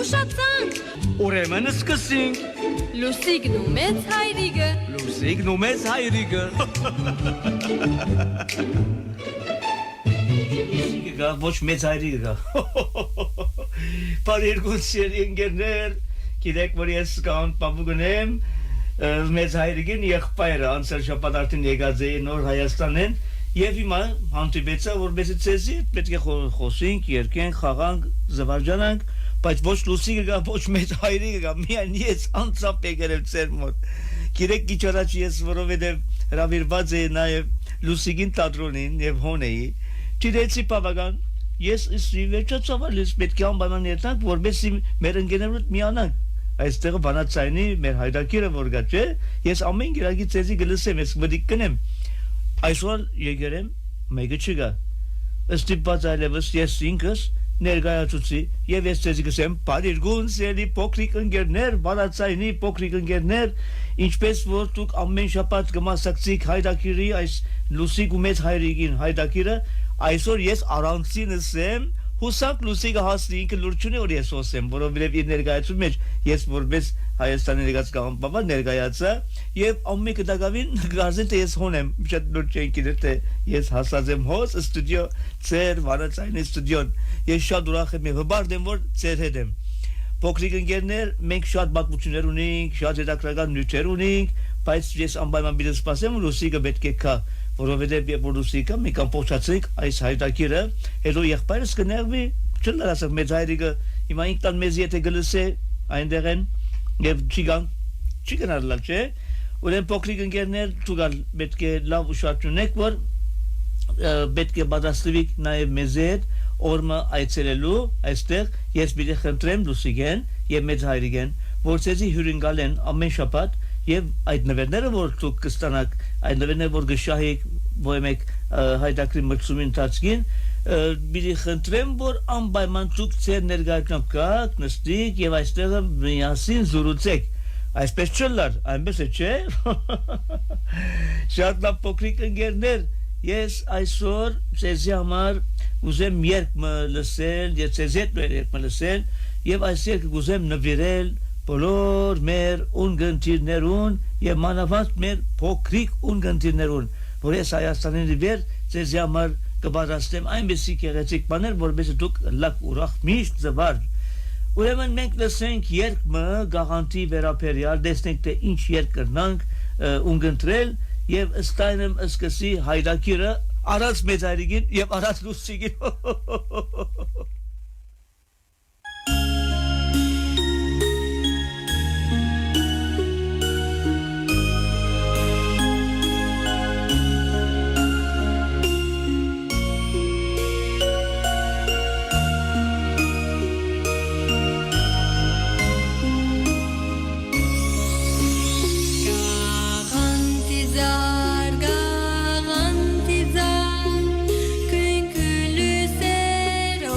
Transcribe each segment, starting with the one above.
ուշացանք։ Ուրեմն սկսենք։ Լուսիկն ու մեծ հայրիկը։ Լուսիկն ու մեծ հայրիկը։ Լուսիկը գա, ոչ մեծ հայրիկը գա։ Բարերգուն սերի ընկերներ, գիտեք, որ ես կան պապուգն եմ, մեծ հայրիկին եղբայրը անցել շաբաթ արդեն եկած է նոր Հայաստան են, եւ հիմա հանդիպեցա, որպեսզի ցեզի պետք է խոսենք, երգենք, խաղանք, զվարճանանք, բայց ոչ Լուսիկը գա, ոչ մեծ հայրիկը գա, միայն ես անցապ եկել եմ ձեր մոտ։ Գիտեք, քիչ առաջ ես որովհետեւ հրավիրված էի նաեւ Լուսիկին թատրոնին եւ հոնեի, ճիրեցի բավական, ես վերջացավ, ես պետք է անպայման երթանք, որպեսզի մեր ընկերներով միանանք։ Այստեղ բանացայինի մեր հայրակիրը որ գա, չէ՞, ես ամեն գիրակի ցեզի գլսեմ, ես մտիկ կնեմ։ Այսօր եկել եմ, մեկը չգա։ Ստիպված այլևս ես ինքս ներկայացուցի եւ ես ցեզի գսեմ բարերգուն սերի փոքրիկ ընկերներ, բանացայինի փոքրիկ ընկերներ, ինչպես որ դուք ամեն շաբաթ կմասակցիկ հայրակիրի այս Լուսիկ ու մեծ հայրիկին հայրակիրը, այսօր ես առանցինս եմ Հուսանք Լուսիկը հասնի ինքը լուրջ ունի որ ես ասեմ, որովհետև իր ներկայացում մեջ ես որպես Հայաստանի ներկայացած գաղափար ներկայացա եւ ամեն կդակավին գազետը ես հոնեմ, շատ լուրջ չէ գիտե թե ես հասած եմ հոս ստուդիո ծեր վարացային ստուդիոն, ես շատ ուրախ եմ եւ հբարդ եմ որ ծեր հետ եմ։ Փոքրիկ ընկերներ, մենք շատ բացություններ ունենք, շատ հետաքրքրական նյութեր ունենք, բայց ես անպայման պիտի սպասեմ Լուսիկը պետք է գա, որովհետև երբ Լուսիկը մենք ամփոփացրինք այս հայտակիրը, հետո եղբայրս կներվի, չլարասը մեծ հայրիկը, հիմա ինքնան մեզ եթե գլսե այնտեղ են եւ չի գնալ չէ, ուրեմն փոքրիկ ընկերներ, դուք պետք է լավ ուշադրություն եք, որ պետք է պատասխանեք նաեւ մեզ հետ օրը այցելելու այստեղ ես պիտի խնդրեմ Լուսիկեն եւ մեծ հայրիկեն որ ցեզի հյուրընկալ են ամեն շաբաթ եւ այդ նվերները որ դուք կստանաք այդ նվերները որ գշահեք ոյմեք հայտակրի մրցումի ընթացքին պիտի խնդրեմ որ անպայման դուք ձեր ներկայությամբ գաք նստիկ եւ այստեղ միասին զրուցեք այսպես չլար այնպես է չէ շատ լավ փոքրիկ ընկերներ ես այսօր ցեզի համար ուզեմ երգ լսել, ես ցեզետ երգ լսել եւ այս երգը ուզեմ նվիրել բոլոր մեր ունգընտիրներուն եւ մանավանդ մեր փոքրիկ ունգընտիրներուն, որ ես Հայաստանին վեր ցեզի համար կպատասխանեմ այնպեսի գեղեցիկ բաներ, որովհետեւ դուք լավ ուրախ միշտ զվարճ։ Ուրեմն մենք լսենք երգը գաղանտի վերաբերյալ, տեսնենք թե ինչ երգ կրնանք ունգընտրել եւ ըստայնեմ սկսի հայրակիրը Aras mezarigin yep Aras Lusigin. Garantizar, quem que lhe será?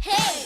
Hey!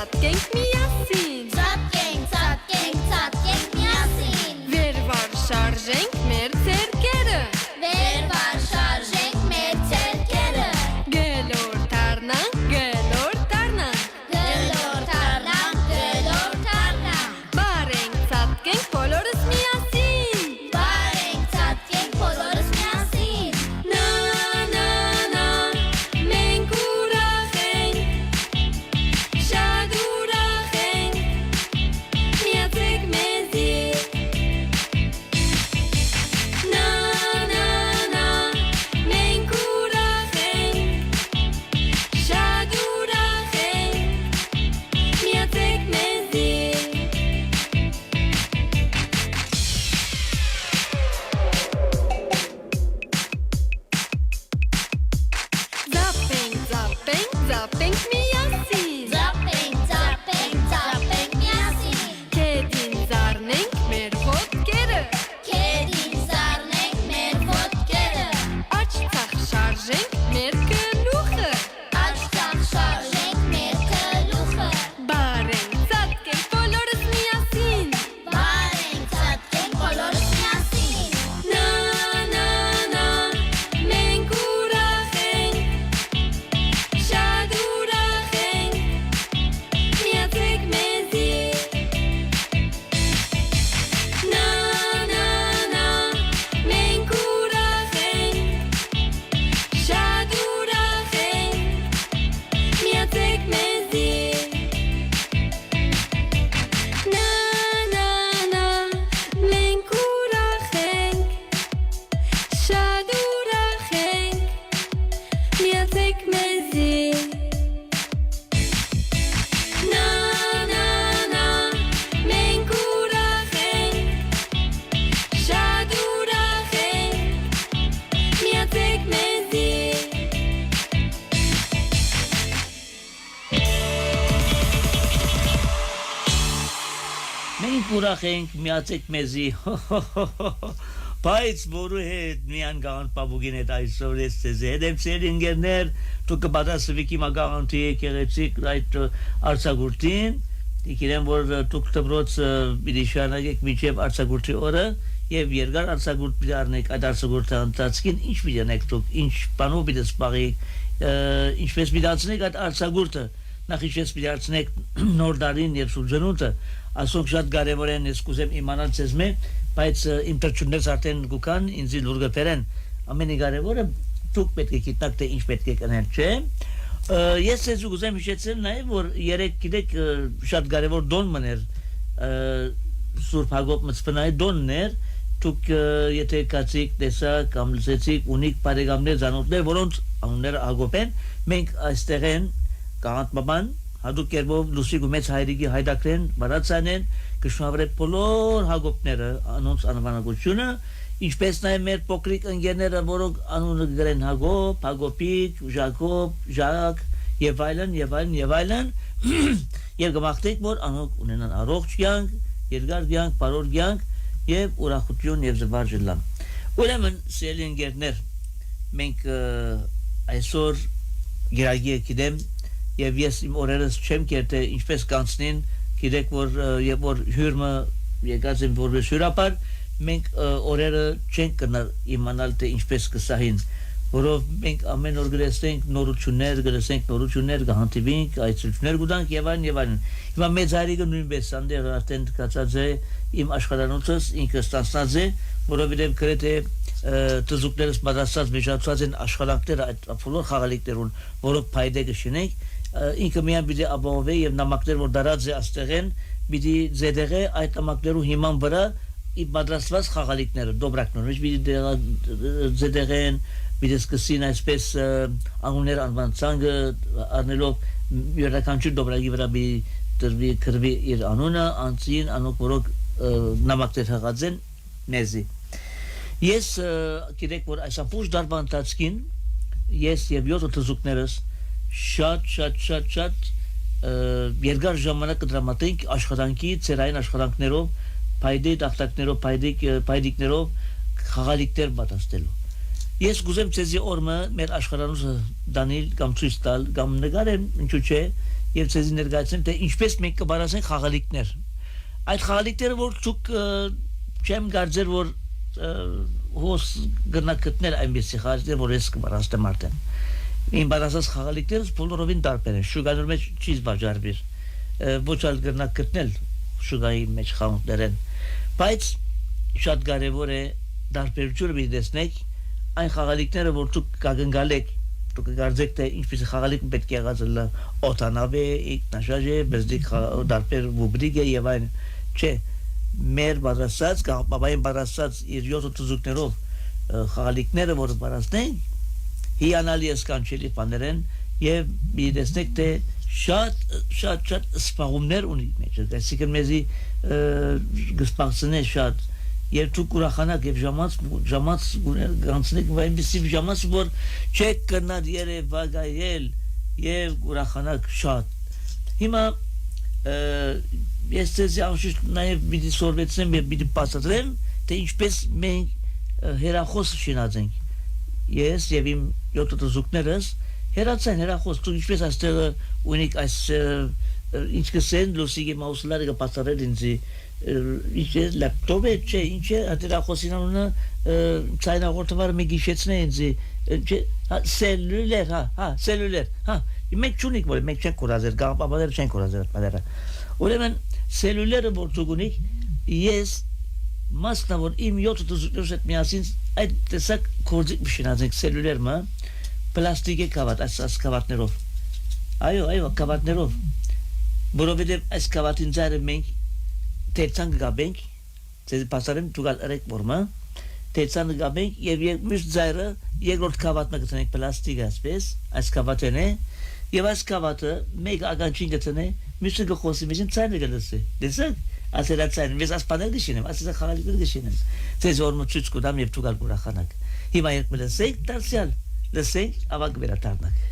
ծածկենք միասին Ծածկենք միասին Վեր վար շարժենք մեր ձեռքերը Վեր վար շարժենք մեր ձեռքերը Գլոր դառնանք, գլոր դառնանք Գլոր թարնանք Բարենք ծածկենք բոլորս միասին Բարենք ծածկենք բոլորս միասին Նա մենք ուրախ ենք Շատ ուրախ ենք Միացեք մեզի Նա մենք ուրախ ենք Շատ ուրախ ենք Միացեք մեզի Ծափենք միասին Ծափենք միասին Քեդին զառնենք մեր ոտքերը Քեդին զառնենք մեր ոտքերը Աջ ցախ շարժենք մեր գլուխը Աչքան շարժենք մեր գլուխը Բարենք ծածկենք բոլորս միասին Բարենք ծածկենք բոլորս միասին Նա մենք ուրախ ենք Շատ ուրախ ենք Միացեք մեզի Նա մենք ուրախ ենք Շատ ուրախ ենք Միացեք մեզի Նա մենք ուրախ ենք Շատ ուրախ ենք Միացեք մեզի Նա մենք ուրախ ենք Շատ ուրախ ենք Միացեք մեզի Մենք ուրախ ենք միացեք մեզի Բայց որու հետ միան գան պաբուգին հետ այսօր ես ձեզ հետ եմ ծեր ինգերներ դու կբադասվիկի մագաղանթի եկեղեցիկ այդ արցագուրտին Դիկիրեմ որ դուք տբրոց պիտի շարունակեք մինչև արցագուրտի օրը եւ երկար արցագուրտ պիտի առնեք այդ արցագուրտը ընթացքին ինչ պիտի անեք դուք ինչ բանով պիտի սպաղեք ինչպես պիտի անցնեք այդ արցագուրտը նախ ինչպես պիտի անցնեք նոր դարին եւ սուրջանուտը ասոնք շատ կարեւոր են ես կուզեմ իմանալ ձեզ մե բայց իմ տրճուններս արդեն գուքան ինձ լուրգը բերեն ամենի կարևորը դուք պետք է գիտնաք թե ինչ պետք է կանեն չէ ես ձեզ կուզեմ հիշեցնել նաեւ որ երեք գիտեք շատ կարեւոր դոն մներ Սուրբ Հակոբ մծվնայի դոններ դուք եթե կացիկ տեսակ կամ լսեցիք ունիկ բարեկամներ զանոթներ որոնց անունները Հակոբ են մենք այստեղ են կանտ մաման Հադուկ կերպով լուսիկ ու մեծ հայրիկի հայդակրեն բարացանեն կշնորհել բոլոր Հակոբները անոնց անվանակությունը ինչպես նաև մեր փոքրիկ ընկերները որոնք անունը գրեն Հակոբ, Հակոբիկ, Ժակոբ, Ժակ եւ այլն եւ գմախտեք որ անոնք ունենան առողջ կյանք, երկար կյանք, բարոր կյանք եւ ուրախություն եւ զվարճ լամ ուրեմն սիրելի ընկերներ մենք այսօր գիրագի գիտեմ Եվ ես իմ օրերս չեմ կերտե ինչպես կանցնին գիտեք որ երբ որ հյուրը եկած են որպես հյուրապար մենք օրերը չենք կնալ իմանալ թե ինչպես կսահին որով մենք ամեն օր գրեցենք նորություններ կհանդիպենք այցելություններ կունենք եւ այլն հիմա մեծ հայրիկը նույնպես անդեղ արդեն կացած է իմ աշխարհանոցս ինքը ստացած է որովհետեւ գրեթե տզուկներս մատասած մեջացած են աշխարհանքները այդ բոլոր խաղալիքներուն որով փայդե կշինենք ինքը միան պիտի ապահովի եւ նամակներ որ դարած է աստեղեն պիտի զեդեղե այդ նամակներու հիման վրա ի պատրաստված խաղալիքները դոբրակներ մեջ պիտի զեդեղեն պիտի սկսին այսպես անուններ անվանցանգը առնելով յուրաքանչյուր դոբրակի վրա պիտի դրվի քրվի իր անունը անցին անոնք որոնք նամակներ հղած են մեզի ես գիտեք որ այս ամբողջ դարվա ընթացքին ես եւ 7 տզուկներս շատ երկար ժամանակ դրամատիկ աշխատանքի ծերային աշխատանքներով փայդի տախտակներով փայդիկներով խաղալիքներ պատրաստելու ես գուզեմ ցեզի օրը մեր աշխարհանոցը դանիլ կամ ցույց տալ կամ նկարեմ ինչու՞ չէ եւ ցեզի ներկայացնեմ թե ինչպես մենք կբարասենք խաղալիքներ այդ խաղալիքները որ ցուկ չեմ գարձեր որ հոս գնակտներ այնպեսի խաղալիքներ որ ես կբարաստեմ արդեն ին բարասած խաղալիքները բոլորովին տարբեր են շուգանոր մեջ չի զբաղարվիր ոչ ալ գնակտնել շուգայի մեջ խաղումներ են բայց շատ կարևոր է տարբերությունը մի տեսնեք այն խաղալիքները որ դուք կգնգալեք դուք կգարձեք թե ինչպես խաղալիք պետք է եղածը օտանավե ինքնաշարժ բզդիկ տարբեր ռուբրիկը եւ այն չէ մեր բարասած կապային բարասած իր 7 ծուզուկներով խաղալիքները որ բարասնեն հիանալի սկանչելի բաներ են եւ մի տեսնեք թե շատ սպաղումներ ունի մեջ այսինքն մեզի գսպացնե շատ Եվ դուք ուրախանաք եւ ժամանց գանցնեք այնպեսի ժամանց որ չեք կնար երևակայել եւ ուրախանաք շատ հիմա ես ցեզ անշուշտ նաեւ մի սորվեցնեմ եւ մի բացատրեմ թե ինչպես մենք հերախոս շինածենք ես եւ իմ 7 ծուկներս հերացան հերախոս դուք ինչպես այստեղ ունիկ այս ինչ կսեն լուսիգի մաուսլարը կբացատրել ինձ ինչ է լապտոպը չէ ինչ է հատերախոսինանունը ցայնաղորդավարը մի գիշեցնե ինձ սելյուլեր հա սելյուլեր հա մենք չունենք որ մենք չենք կորազեր գաղապաբաներ չենք կորազեր պատերը ուրեմն սելյուլերը որ ցուգունիկ ես մասնավոր իմ 7 ծուզուկներս հետ միասին այդ տեսակ կորձիկ մշինածենք սելյուլերը պլաստիկի կավատ այս կավատներով այո կավատներով որովհետև այս կավատին ձայրը մենք Տեցան գաբենք, ցեզ պասարեմ դուգալ ռեք որմա, տեցան գաբենք եւ միշտ զայրը երկրորդ կավատը գտնենք պլաստիկ ասպես, այս կավատն է, եւ այս կավատը մեկ ագանչին գտնե, միշտ գխոսի միջին ցայնը գլսի։ Դեսակ, ասելա ցայն, ես ասպանել գշինեմ, ասես խաղալիքներ գշինեմ։ Ցեզ օրմը ցույց կտամ եւ դուգալ գուրախանակ։ Հիմա երբ մլսեք, դարձյալ, լսենք, ավակ վերադառնանք։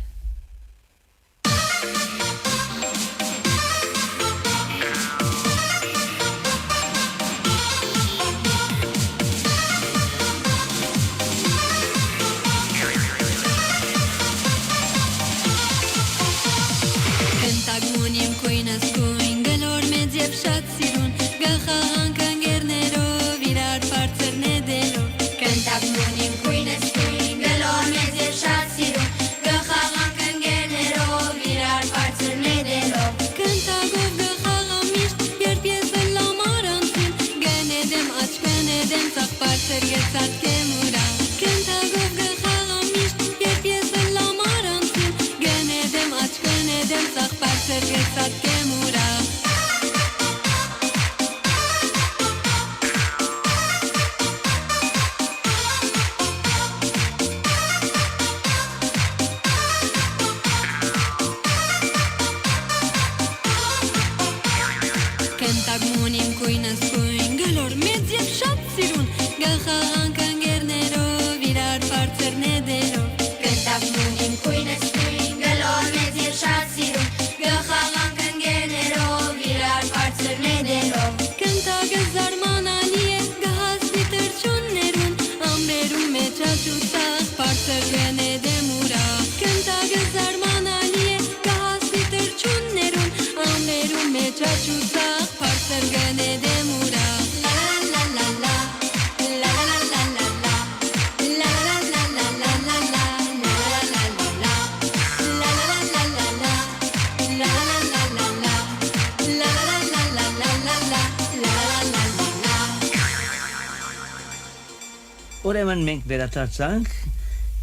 Ուրեմն մենք վերադարձանք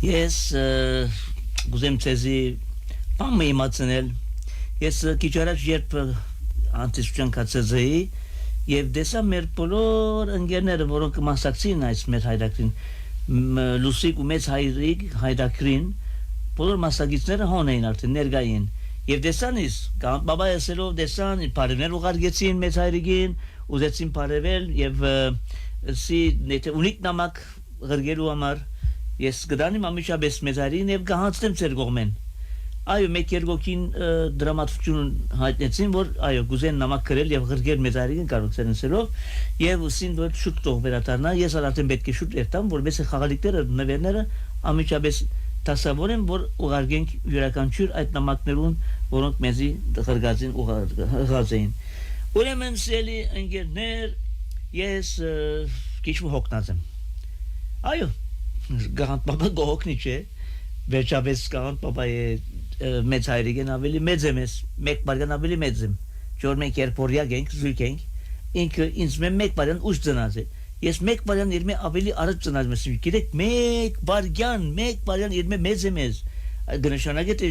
ես գուզեմ ցեզի բամը իմացնել ես քիչ առաջ երբ անտիսճան կացեզեի եւ դեսա մեր բոլոր ընկերները որոնք մասնակցին այս մեր հայրակրին լուսիկ ու մեծ հայրակրին բոլոր մասնակիցները հոն էին արդեն ներկային եւ դեսանից բաբա ասելով դեսան բարևներ ուղարկեցին մեծ հայրիկին ուզեցին բարևել եւ սի նետե ունիկ նամակ Գրգելու համար ես գտանիմ ամիշաբես մեզարին եւ գահանցնեմ ծեր կողմեն այո մեկ երկոքին դրամատուրգություն հայտնեցին որ այո գուզեն նամակ գրել եւ գրգել մեզարին կարողացան ասելով եւ ուսին որ շուտ թող վերադառնա ես արդեն պետք է շուտ երթամ որովհետեւ խաղալիքները նվերները ամիշաբես դասավոր եմ որ ուղարկենք յուրաքանչյուր այդ նամակներուն որոնք մեզի դղրգածին ուղղած էին ուրեմն սելի ընկերներ ես քիչ հոգնած եմ այո գանտ բաբա գողնի չէ վերջապես գանտ բաբայի մեծ հայրիկն ավելի մեծ եմ ես մեկ բարգան ավելի մեծ եմ որ մենք երբորյա գենք զույգ ենք ինքը ինձ մեկ բարգան ուշ ծնած է ես մեկ բարգան իրմե ավելի արդ ծնած եմ գիտեք մեկ բարգան իրմե մեծ եմ ես գնշանակե թե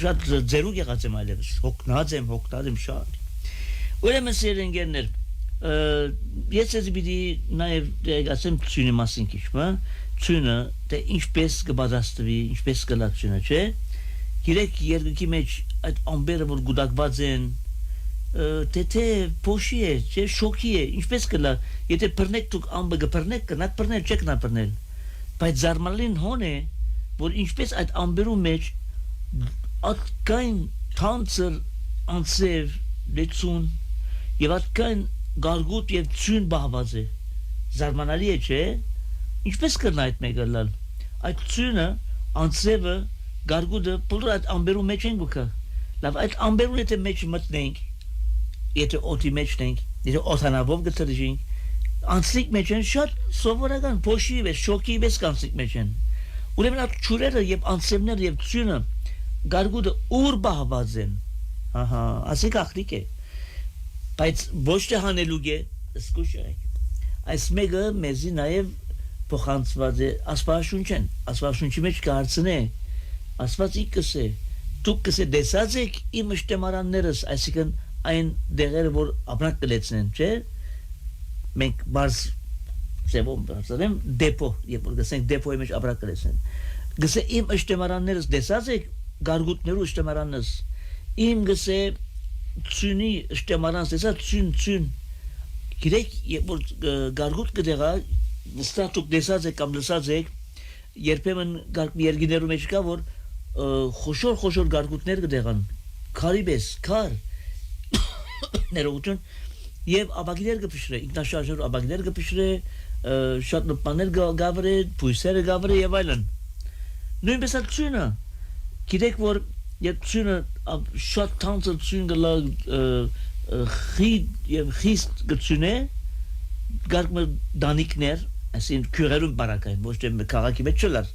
շատ ձերուկ եղած եմ այլևս հոգնած եմ շատ ուրեմն սերենգերներ ես ես բիդի նաև ասեմ ցյունի մասին քիչ մը ցյունը թե ինչպես կբادرաստվի ինչպես կլացյունը չէ գիրեք երկի մեջ այդ ամբերը որ գուդակված են թե փոշի է չէ շոկի է ինչպես կլա եթե բռնեք դուք ամբը կբռնեք կնակ բռնել չեք նա բռնել բայց զարմանալին հոն է որ ինչպես այդ ամբերու մեջ ատկային թանցր անցև լեցուն եւ ատկային գարգուտ եւ ցուն բահված է զարմանալի է չէ ինչպես կնա այդ մեկը լալ այդ ցունը անցևը գարգուտը բոլոր այդ ամբերու մեջ են գուկա լավ այդ ամբերու եթե մեջ մտնենք եթե օդի մեջ ենք եթե օթանավով գտնենք անցիկ մեջ են շատ սովորական փոշի վես շոկի վես կանցիկ մեջ են ուրեմն այդ ճուրերը եւ անցևները եւ ցյունը գարգուտը ուր բահված են ահա ասիկ ախրիկ է բայց ոչ թե հանելուկ է սկուշայք այս մեկը մեզի նաեւ փոխանցված է ասվածաշունչի մեջ կարծնե ասված իքսե դուք կսե դեսած եք իմ շտեմարաններս այսինքն այն դեղերը որ ապրանք կլեցնեն չէ մենք բարձ ծևոմ բարձրեմ դեպո երբ որ գսենք դեպոյի մեջ ապրանք կլեցնեն գսե իմ աշտեմարաններս դեսած եք գարգուտներու աշտեմարանս իմ գսե ցունի աշտեմարանս դեսած ցուն գիրեք երբ որ գարգուտ կդեղա նստատուկ դեսած եք կամ լսած եք երբեմն երգիներու մեջ կա որ խոշոր գարգուտներ կդեղան քարիբես քար ներողություն եւ աբագիներ կփշրե ինքնաշարժեր աբագիներ կփշրե շատ նպաներ գավրե փույսերը գավրե եւ այլն նույնպես ցյունը գիտեք որ երբ ցյունը շատ թանձր ցյուն գլա խիստ գցյունե գարկմը դանիկներ այսին քյուրերուն բարակային ոչ թե քաղաքի մեջ չլար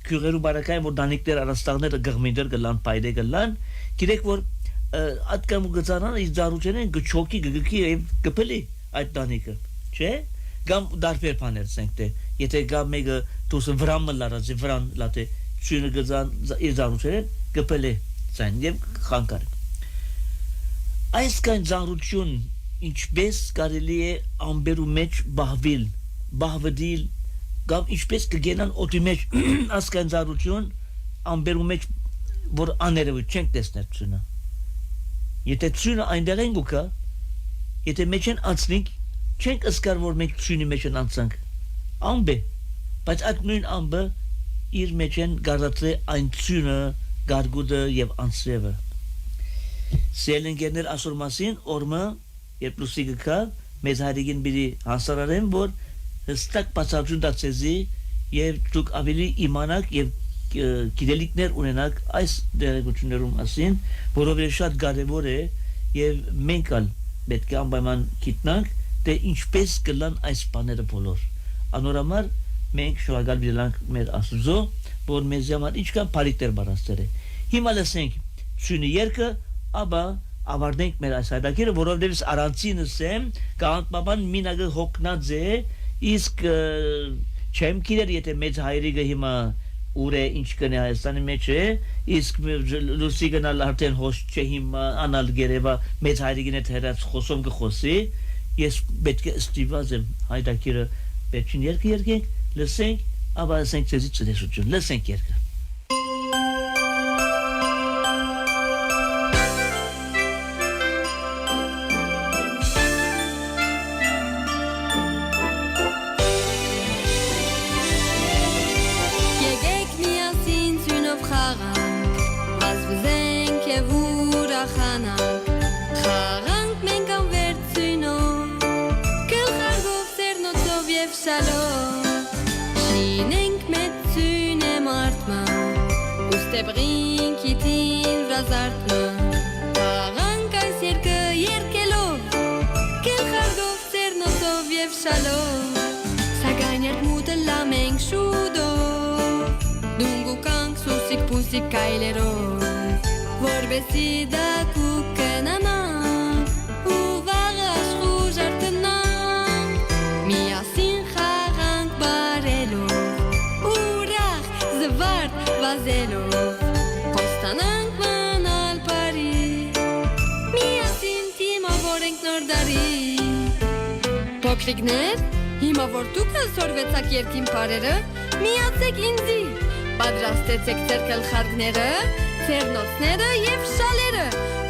քյուրերու բարակային որ դանիկներ արաստաղները գղմիներ գլան պայդե գլան գիտեք որ ատկամ գծանան ის դարուչեն գչոկի գգքի եւ գփելի այդ տանիկը չէ գամ դարբեր բաներ ցենք թե եթե գամ մեկը դուս վրամը լարած վրան լատե ցյունը գծան ის դարուչեն գփելի ցան եւ խանկար այս կան դարուչուն ինչպես կարելի է ամբերու մեջ բահվդիլ գամ ինչպես կգենան օդի մեջ ասկան դարուչուն ամբերու մեջ որ աներևը չենք տեսնել ցյունը եթե ցյունը այնտեղ են գուկա եթե մեջ են անցնենք չենք ըսկար որ մենք ցյունի մեջ են անցանք ամբե բայց այդ նույն ամբը իր մեջ են գարացե այն ցյունը գարգուտը եւ անցևը սելենգերներ ասոր մասին օրմը երբ լուսի գկա մեզ հայրիկին բիդի հասարարեն որ հստակ բացարձուն դացեզի եւ դուք ավելի իմանաք եւ գիտելիքներ ունենաք այս դերակցություններում ասին, որովհետև շատ կարևոր է եւ մենք ալ պետք է անպայման գիտնանք, թե ինչպես կլան այս բաները բոլոր։ Անորամար մենք շնորհակալ լինենք մեր Աստծո, որ մեզ համար ինչքան բարիքներ բարաստել է։ Հիմա լսենք ցյունի երգը, ապա ավարտենք մեր այս հայտակիրը, որովհետև առանցինս եմ, կանտպապան մինագը հոգնած է, իսկ չեմ գիտեր եթե մեծ հայրիկը հիմա ուր է ինչ կնե Հայաստանի մեջ է, իսկ լուսի գնալ արդեն հոս չէ հիմա անալ գերեվա մեծ հայրիկին հետ հերած խոսում կխոսի, ես պետք է ստիպված եմ հայտակիրը վերջին երգը երգենք, լսենք, ապա ասենք ցեզի ծնեսություն, լսենք երգը։ Շինենք մեծ ցույն է մարդման Ուստեբրին կիտին վրազարդմը Աղանք այս երկը երկելով Կելխարգով ծերնոցով և շալով Սագայն երդմուտը լամենք շուդով Դունգու կանք սուսիկ պուսիկ կայլերով Որբեսի դակու կնանանք Ու վաղը աշխու ժարտնանք Միասին խաղանք բարելով Ուրախ զվարդ վազելով Խոստանանք մնալ բարի Միասին թիմավոր ենք նոր դարի Փոքրիկներ, հիմա որ դուք սորվեցաք երկին բարերը Միացեք ինձի Պատրաստեցեք ձեր գլխարկները Ձեռնոցները և շալերը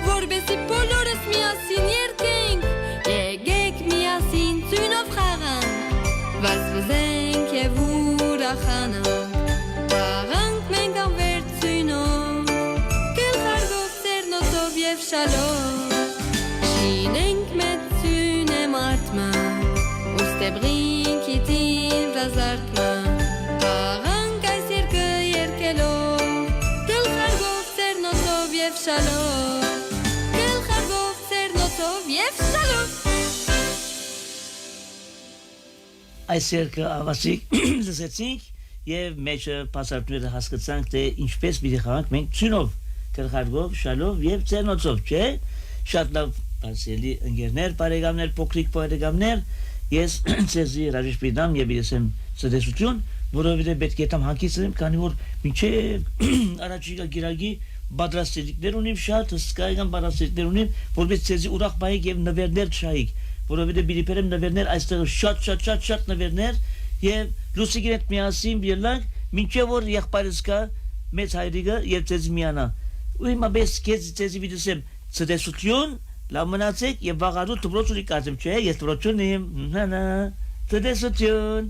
Որբեսի բոլորս միասին երկենք Եկեք միասին ծույնով խաղանք Վազվզենք և ուրախանանք Խաղանք մենք անվեր ծույնով Գլխարկով ձեռնոցով և շալով Շինենք մեծ ծույն է մարդմը Ուստեբրին կիտին վրազարդմը Խաղանք այս երկը երկելով Շալով Գլխարկով ծերնոցով և շալով Այս երկը ավասիկ լսեցինք և մեջը պասարտները հասկացանք թե ինչպես պիտի խաղանք մենք ծյունով գլխարկով, շալով և ծերնոցով, չէ? Շատ լավ ասելի ընկերներ, բարեկամներ, փոքրիկ բարեկամներ ես ձեզի հրաժեշտ պիտամ և իրեսեմ ցտեսություն, որովհետև պետք է տամ հանգիստեմ, քանի որ մինչև առաջիկա գիրագի բادرաստիկներ ունիմ շատ հսկայական բادرաստիկներ ունիմ որպես ցեզի ուրախ բայիկ եւ նվերներ չայիկ որովհետեւ բիլիպերեմ նվերներ այստեղ շատ նվերներ եւ լուսիկին հետ միասին բիլանք մինչեւ որ եղբայրս կա մեծ հայրիկը եւ ցեզի միանա ու հիմա բես ցեզի վիդեսեմ ցտեսություն լավ մնացեք եւ վաղարու դպրոցի կազմեմ չէ ես դպրոցում եմ ցտեսություն